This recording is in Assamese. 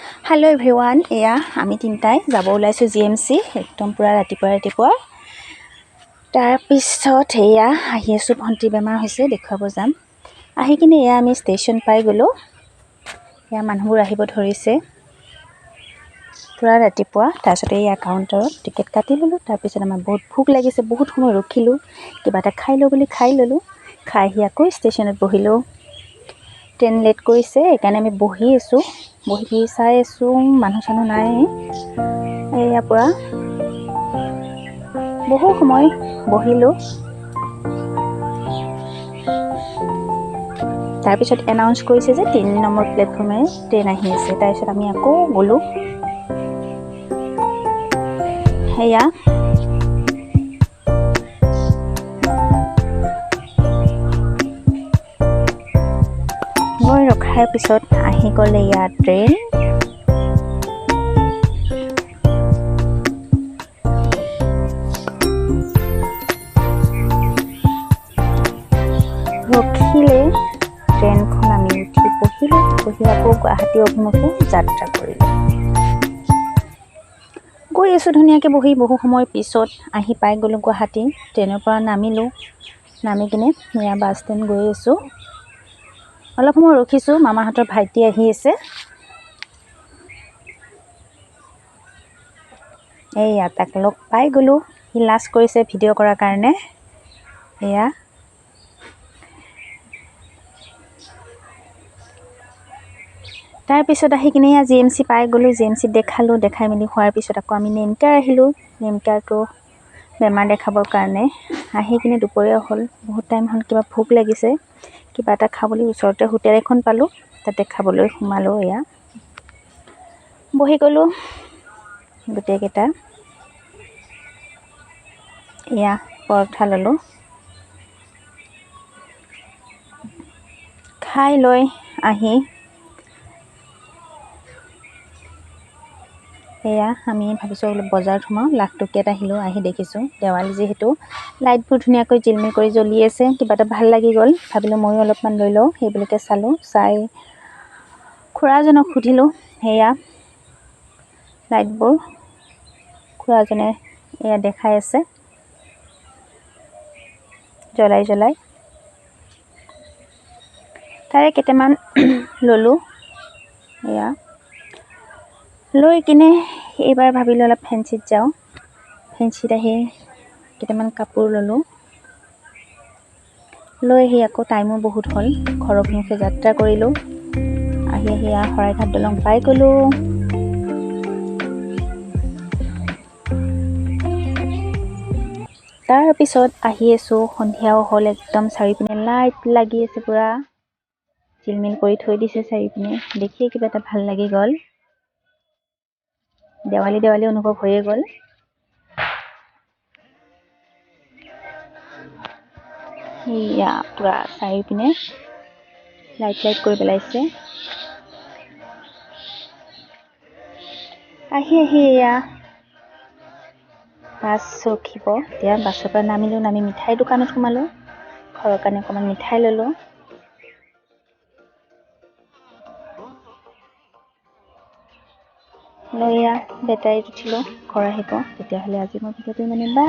हेलो एभ्रिवान एया आमी तिनटाई যাব ওলাইছো জিএমচি একদম পুৰা ৰাতিপুৱা তাৰ পিছত এয়া আহি আছো ভন্টি বেমাৰ হৈছে দেখুৱাব যাম আহি কিনে এয়া আমি ষ্টেচন পাই গলো এয়া মানুহবোৰ আহিব ধৰিছে পুৰা ৰাতিপুৱা তাৰপিছত এই কাউণ্টাৰত টিকেট কাটি ললো তাৰ পিছত আমাৰ বহুত ভোক লাগিছে বহুত সময় ৰখিলো কিবা এটা খাই লো বুলি খাই ললো খাই হি আকৌ ষ্টেচনত বহিলো ট্ৰেইন লেট কৰিছে একাৰণে আমি বহি আছো বহি চাই আছো মানুহ চানো নাই এয়া পুৰা বহু সময় বহিলো তাৰ পিছত এনাউন্স কৰিছে যে 3 নম্বৰ প্লেটফৰ্মে ট্ৰেইন আহি আছে তাৰ পিছত আমি আকৌ গলো হেয়া মই ৰখাৰ পিছত আহি গলে ইয়া ট্ৰেইন ৰখিলে ট্ৰেইনখন আমি উঠি বহিলো বহি আকৌ গুৱাহাটী অভিমুখে যাত্ৰা কৰিলো গৈ আছো ধুনীয়াকৈ বহি বহু সময় পিছত আহি পাই গলো গুৱাহাটী ট্ৰেইনৰ পৰা নামিলো নামি কিনে ইয়া বাছ ষ্টেণ্ড গৈ আছো অলপ সময় ৰখিছো মামাহঁতৰ ভাইটি আহি আছে এয়া তাক লগ পাই গলো হি লাজ কৰিছে ভিডিঅ' কৰাৰ কাৰণে এয়া তাৰ পিছত আহি কিনে জিএমচি পাই গলো জিএমচি দেখালো দেখাই মেলি হোৱাৰ পিছত আকৌ আমি নেমকাৰ আহিলো নেমকাৰটো বেমাৰ দেখাবৰ কাৰণে আহি কিনে দুপৰীয়া হ'ল বহুত টাইম হ'ল কিবা ভোক লাগিছে কিবা এটা খাবলৈ ওচৰতে হোটেল এখন পালো তাতে খাবলৈ সোমালো এয়া বহি গলো গোটেইকেইটা এয়া পৰঠা ললো খাই লৈ আহি এয়া আমি ভাবিছো বজাৰত সোমাও লাখটকিয়াত আহিলো আহি দেখিছো দেৱালী যেহেতু লাইটবোৰ ধুনীয়াকৈ জিলমিল কৰি জ্বলি আছে কিবা এটা ভাল লাগি গল ভাবিলো ময়ো অলপমান লৈ লওঁ সেইবুলিকে চালো চাই খুৰাজনক সুধিলো হেয়া লাইটবোৰ খুৰাজনে এয়া দেখাই আছে জ্বলাই তাৰে কেইটামান ললো এয়া লৈ কিনে এইবাৰ ভাবিলো অলপ ফেন্সিত যাও ফেন্সিত আহি কেইটামান কাপোৰ ললো লৈ আহি আকৌ টাইমো বহুত হ'ল ঘৰৰ অভিমুখে যাত্ৰা কৰিলো আহি শৰাইঘাট দলং পাই গলো তাৰ পিছত আহি আছো সন্ধিয়াও হ'ল একদম চাৰিপিনে লাইট লাগি আছে পুৰা জিলমিল কৰি থৈ দিছে চাৰিপিনে দেখিয়ে কিবা এটা ভাল লাগি গ'ল দেৱালী অনুভৱ হৈয়ে গ'ল ইয়া পুৰা চাৰিপিনে লাইট কৰি পেলাইছে আহি এয়া বাছ ৰখিব এতিয়া বাছৰ পৰা নামি মিঠাই দোকানত সোমালো ঘৰৰ কাৰণে অকণমান মিঠাই ললো লৈ বেটাৰীত উঠিলো ঘৰ আহিব তেতিয়াহ'লে আজি মই ভিডিঅ'টো বাই